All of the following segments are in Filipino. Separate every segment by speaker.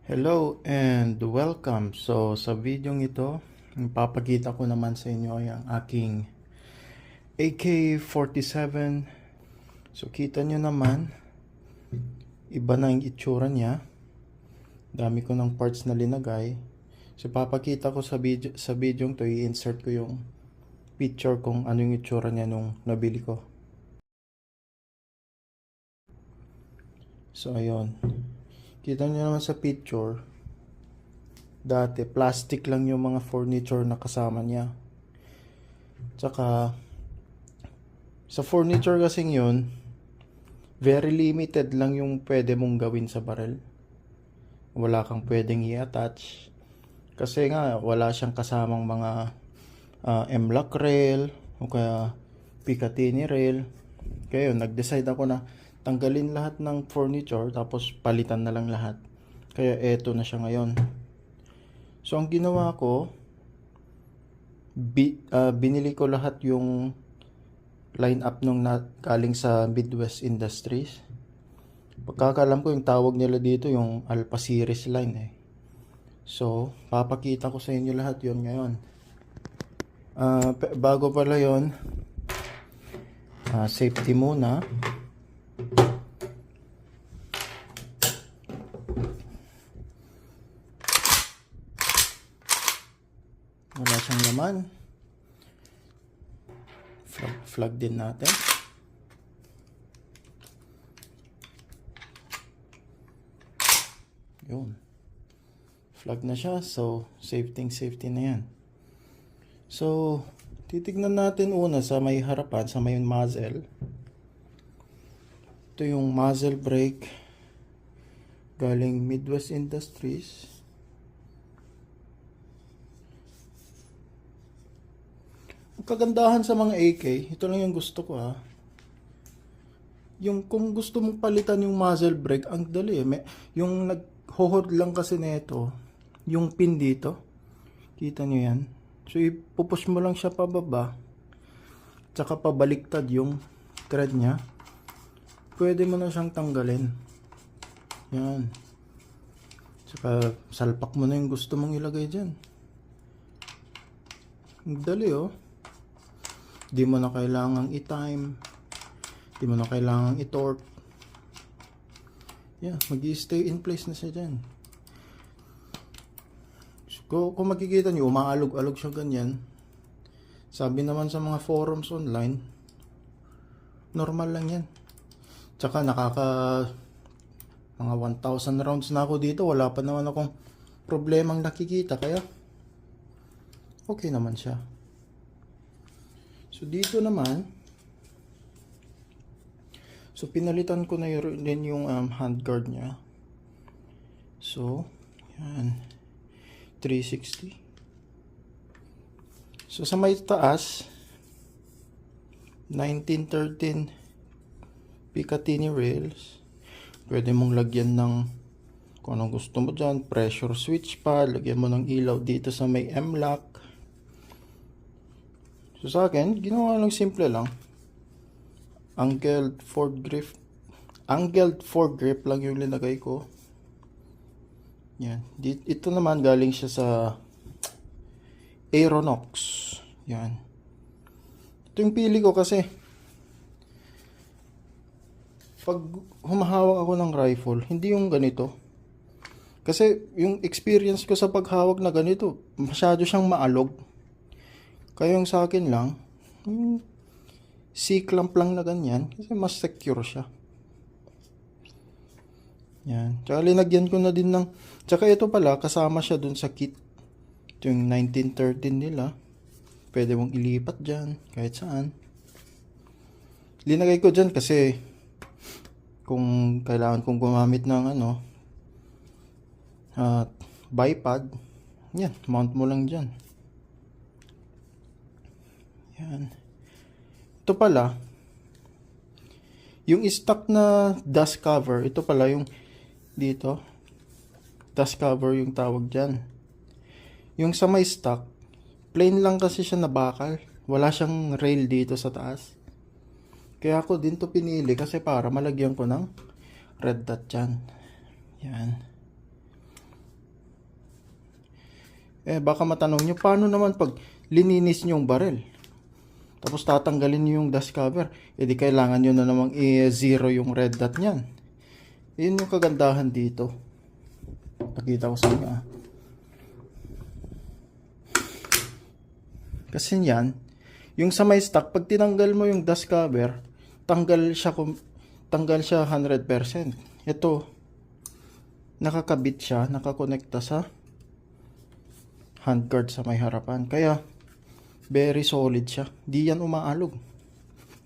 Speaker 1: Hello and welcome. So sa video ito, ipapakita ko naman sa inyo ay ang aking AK-47. So kita nyo naman, iba na yung itsura niya. Dami ko ng parts na linagay. So papakita ko sa video to, i-insert ko yung picture kung ano yung itsura niya nung nabili ko. So ayun. Kita nyo naman sa picture, dati plastic lang yung mga furniture na kasama niya. Tsaka sa furniture kasing yun, very limited lang yung pwede mong gawin sa barrel. Wala kang pwedeng i-attach. Kasi nga wala siyang kasamang mga M-lock rail o kaya Picatinny rail. Kaya yun, nag-decide ako na tanggalin lahat ng furniture tapos palitan na lang lahat. Kaya eto na siya ngayon. So ang ginawa ko, binili ko lahat yung line up nung galing sa Midwest Industries. Pagkakalam ko yung tawag nila dito yung Alpha Series line eh. So papakita ko sa inyo lahat yon ngayon. Bago pala yon, safety muna. Wala siyang laman. Flag din natin. Yun. Flag na siya. So, safety na yan. So, titignan natin una sa may harapan, sa may muzzle. Ito yung muzzle brake galing Midwest Industries. Ang kagandahan sa mga AK, ito lang yung gusto ko yung kung gusto mong palitan yung muzzle brake, ang dali yung nag-hold lang kasi nito, yung pin dito. Kita nyo yan? So ipupush mo lang siya pababa, tsaka pabaliktad yung thread nya. Pwede mo na siyang tanggalin. Yan. Tsaka salpak mo na yung gusto mong ilagay dyan. Ang dali Di mo na kailangang i-time. Di mo na kailangang i-torque. Yeah, mag-i-stay in place na siya dyan. So, kung makikita nyo, umaalog-alog siya ganyan. Sabi naman sa mga forums online, normal lang yan. Tsaka mga 1,000 rounds na ako dito. Wala pa naman akong problemang nakikita. Kaya, okay naman siya. So dito naman, so pinalitan ko na din yung handguard niya. So, yan, 360. So sa may taas, 1913 Picatinny rails. Pwede mong lagyan ng kung anong gusto mo dyan, pressure switch pad, lagyan mo ng ilaw dito sa may M-lock. So sa akin, ginawa lang simple lang. Angled foregrip lang yung linagay ko. Yan. Ito naman galing siya sa Aeronox. Yan. Ito yung pili ko kasi pag humahawak ako ng rifle, hindi yung ganito. Kasi yung experience ko sa paghawak na ganito, masyado siyang maalog. Kaya yung sa akin lang, C-clamp lang na ganyan kasi mas secure siya. Yan. Tsaka linagyan ko na din ng, tsaka ito pala, kasama siya dun sa kit. Ito yung 1913 nila. Pwede mong ilipat dyan, kahit saan. Linagay ko dyan kasi kung kailangan kong gumamit ng bipod, yan, mount mo lang dyan. Yan. Ito pala, yung stock na dust cover, ito pala yung dito. Dust cover yung tawag dyan. Yung sa may stock, plain lang kasi siya na bakal. Wala siyang rail dito sa taas. Kaya ako din to pinili kasi para malagyan ko ng red dot dyan. Yan. Baka matanong nyo, paano naman pag lininis nyo yung barrel? Tapos tatanggalin nyo yung dust cover. Di kailangan nyo na namang i-zero yung red dot nyan. Yun yung kagandahan dito. Nakita ko sa inyo. Kasi yan, yung sa may stock, pag tinanggal mo yung dust cover, tanggal siya 100%. Ito, nakakabit siya, nakakonekta sa handguard sa may harapan. Kaya, very solid siya. Di yan umaalog.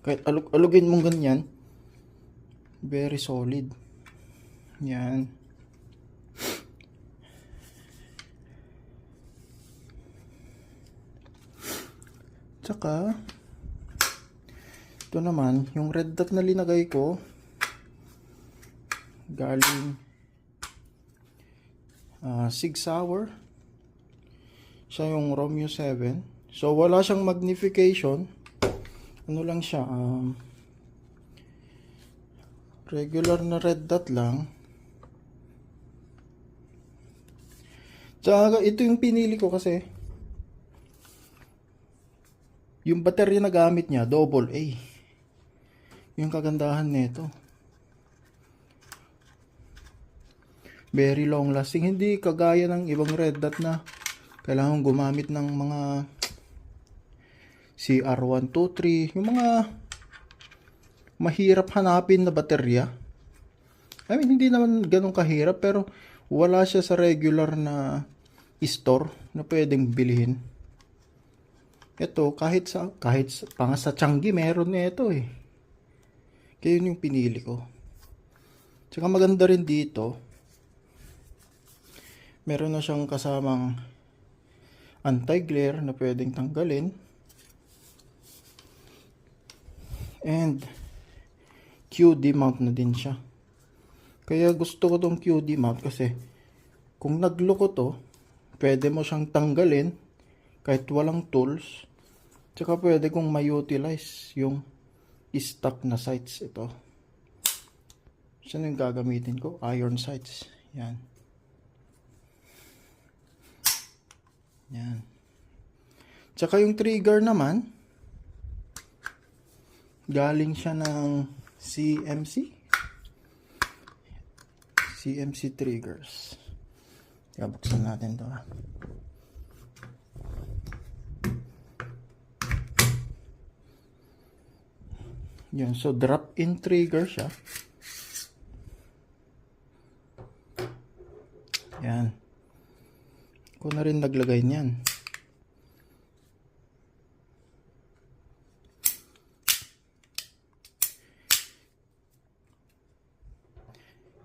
Speaker 1: Kahit alugin mong ganyan, very solid. Yan. Tsaka, ito naman, yung red dot na linagay ko, galing Sig Sauer. Siya yung Romeo 7. So, wala siyang magnification. Ano lang siya, regular na red dot lang. Tsaka, ito yung pinili ko kasi yung baterya na gamit niya, AA. Yung kagandahan nito. Very long lasting. Hindi kagaya ng ibang red dot na kailangan gumamit ng mga CR123. Yung mga mahirap hanapin na baterya. I mean, hindi naman ganun kahirap, pero wala siya sa regular na store na pwedeng bilhin. Ito, kahit pang sa Changi meron na ito eh. Kaya yun yung pinili ko. Tsaka maganda rin dito, meron na siyang kasamang anti-glare na pwedeng tanggalin. And QD mount na din siya. Kaya gusto ko tong QD mount kasi kung nagloko to, pwede mo siyang tanggalin kahit walang tools. Tsaka pwede kong ma-utilize yung stock na sights ito. Saan yung gagamitin ko? Iron sights. Yan. Yan. Tsaka yung trigger naman, galing siya ng CMC triggers. Buksan natin to. Yan, so drop-in trigger siya. Yan. Ako na rin naglagay niyan.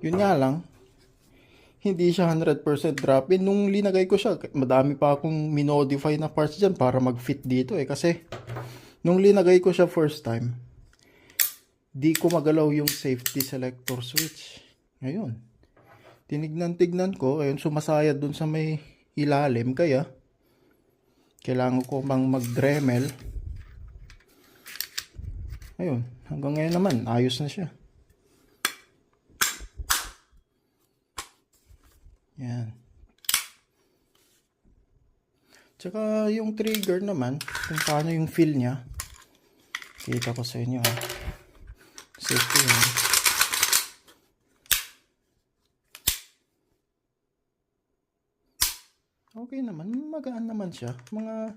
Speaker 1: Yun nga lang, hindi siya 100% drop-in. Nung linagay ko siya, madami pa akong minodify na parts dyan para mag-fit dito eh. Kasi, nung linagay ko siya first time, di ko magalaw yung safety selector switch. Ngayon, tinignan ko, ayun, sumasayad dun sa may ilalim, kaya kailangan ko bang mag-dremel. Ayun, hanggang ngayon naman, ayos na siya. Yan. Tsaka yung trigger naman, kung paano yung feel niya, kita ko sa inyo ha. Safety yan. Okay naman, magaan naman siya. Mga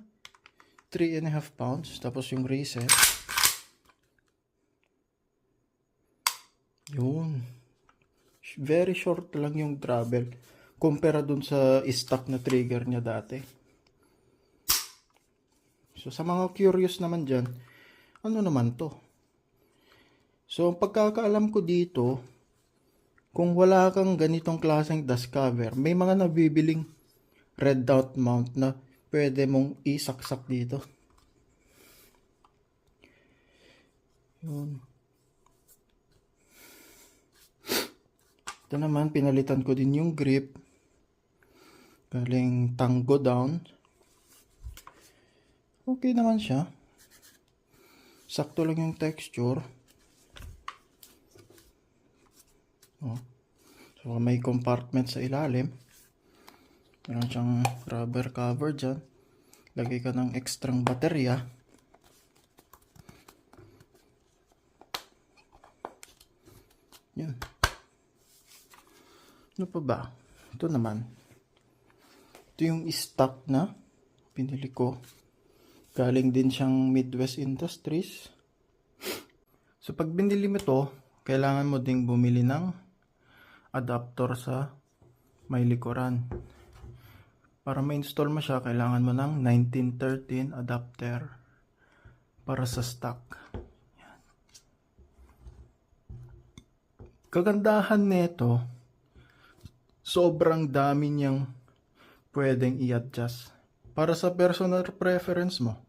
Speaker 1: 3.5 pounds. Tapos yung reset. Yun. Very short lang yung travel. Kumpara dun sa stock na trigger niya dati. So sa mga curious naman dyan, ano naman to? So ang pagkakaalam ko dito, kung wala kang ganitong klaseng dust cover, may mga nabibiling red dot mount na pwede mong isaksak dito. Yun. Ito naman, pinalitan ko din yung grip. Galing Tango down. Okay naman siya. Sakto lang yung texture. Oh. So may compartment sa ilalim. Meron siyang rubber cover dyan. Lagay ka ng extrang baterya. Yan. Ano pa ba? Ito naman. Ito yung stock na pinili ko. Galing din siyang Midwest Industries. So pag binili mo to, kailangan mo ding bumili ng adapter sa may likuran. Para ma-install mo siya, kailangan mo ng 1913 adapter para sa stock. Yan. Kagandahan nito, sobrang dami niyang pwedeng i-adjust. Para sa personal preference mo.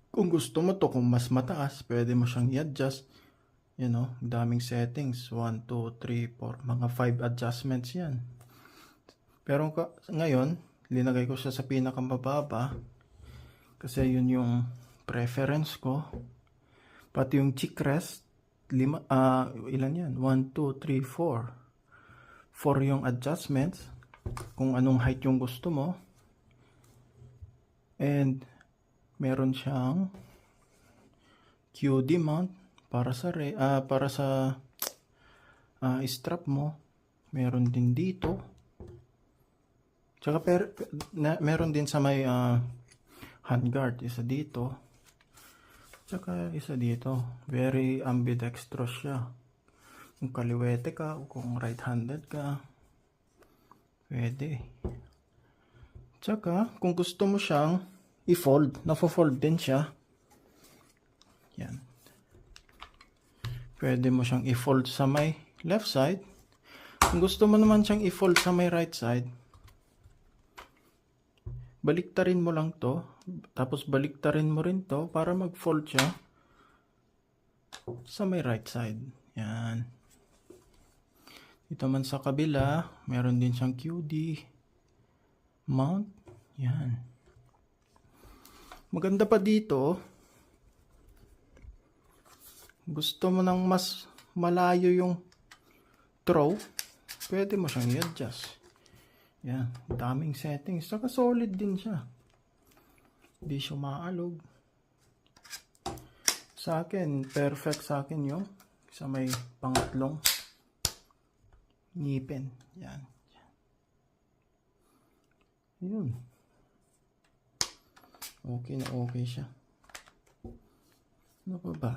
Speaker 1: Kung gusto mo to, kung mas mataas, pwede mo siyang i-adjust. You know, daming settings. 1, 2, 3, 4. Mga 5 adjustments yan. Pero ngayon, linagay ko siya sa pinakamababa. Kasi yun yung preference ko. Pati yung cheek rest, ilan yan? 1, 2, 3, 4. 4 yung adjustments. Kung anong height yung gusto mo. And meron siyang QD mount para sa strap mo. Meron din dito. Tsaka meron din sa may handguard, isa dito. Tsaka isa dito. Very ambidextrous siya. Kung kaliwete ka o kung right-handed ka, pwede. Tsaka, kung gusto mo siyang i-fold, nafo-fold din siya. Yan. Pwede mo siyang i-fold sa may left side. Kung gusto mo naman siyang i-fold sa may right side, baliktarin mo lang to. Tapos baliktarin mo rin to para mag-fold siya sa may right side. Yan. Dito man sa kabila, meron din siyang QD mount. Yan. Maganda pa dito, gusto mo nang mas malayo yung throw, pwede mo siyang i-adjust. Yan. Daming settings. Saka solid din siya. Hindi siya maalog. Sa akin, perfect sa akin yung sa may pangatlong ngipin. Yan. Yun. Okay na okay siya. Ano pa ba?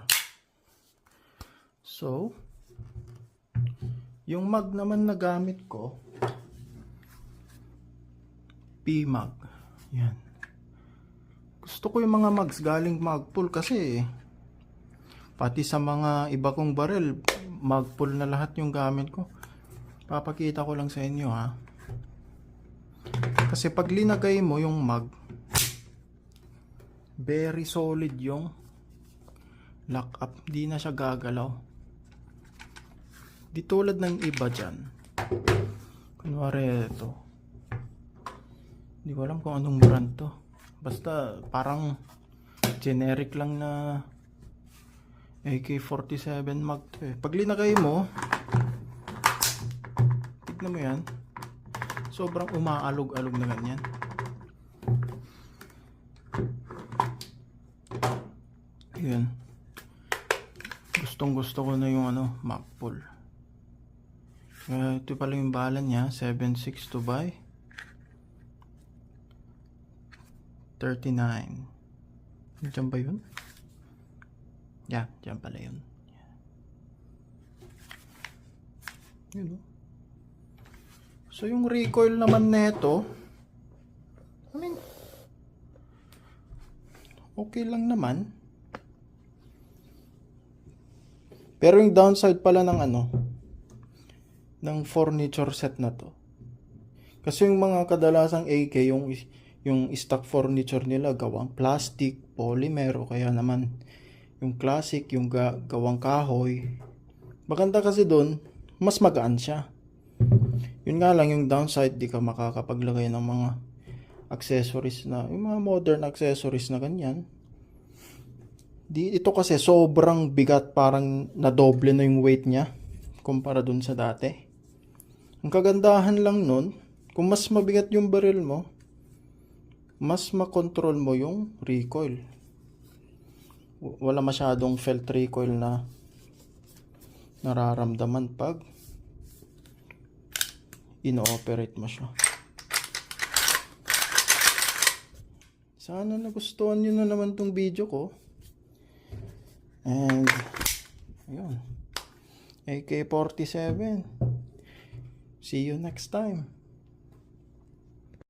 Speaker 1: So, yung mag naman na gamit ko, P-mag. Yan. Gusto ko yung mga mags galing Magpul kasi pati sa mga iba kong barrel, Magpul na lahat yung gamit ko. Papakita ko lang sa inyo ha. Kasi pag linagay mo yung mag, very solid yung lock up. Di na siya gagalaw. Di tulad ng iba dyan. Kunwari ito. Hindi ko alam kung anong brand to. Basta parang generic lang na AK-47 mag to eh. Pag linagay mo, tignan mo yan. Sobrang umaalog-alog na ganyan. Yun. Gustong gusto ko na yung Magpul. Ito pala yung bala niya, 7.62 by 39. Diyan ba yun? Yeah, diyan pala yun. Yun o. So yung recoil naman neto, I mean, okay lang naman. Pero yung downside pala ng ng furniture set na to. Kasi yung mga kadalasang AK, yung stock furniture nila gawang plastic, polymer, o kaya naman yung classic, yung gawang kahoy. Maganda kasi doon, mas magaan siya. Yun nga lang yung downside, di ka makakapaglagay ng mga accessories na, yung mga modern accessories na ganyan. Ito kasi sobrang bigat, parang nadoble na yung weight niya kumpara dun sa dati. Ang kagandahan lang nun, Kung mas mabigat yung baril mo, mas makontrol mo yung recoil. Wala masyadong felt recoil na nararamdaman pag ino-operate mo siya. Sana nagustuhan nyo na naman tong video ko. And ayun, AK-47. See you next time.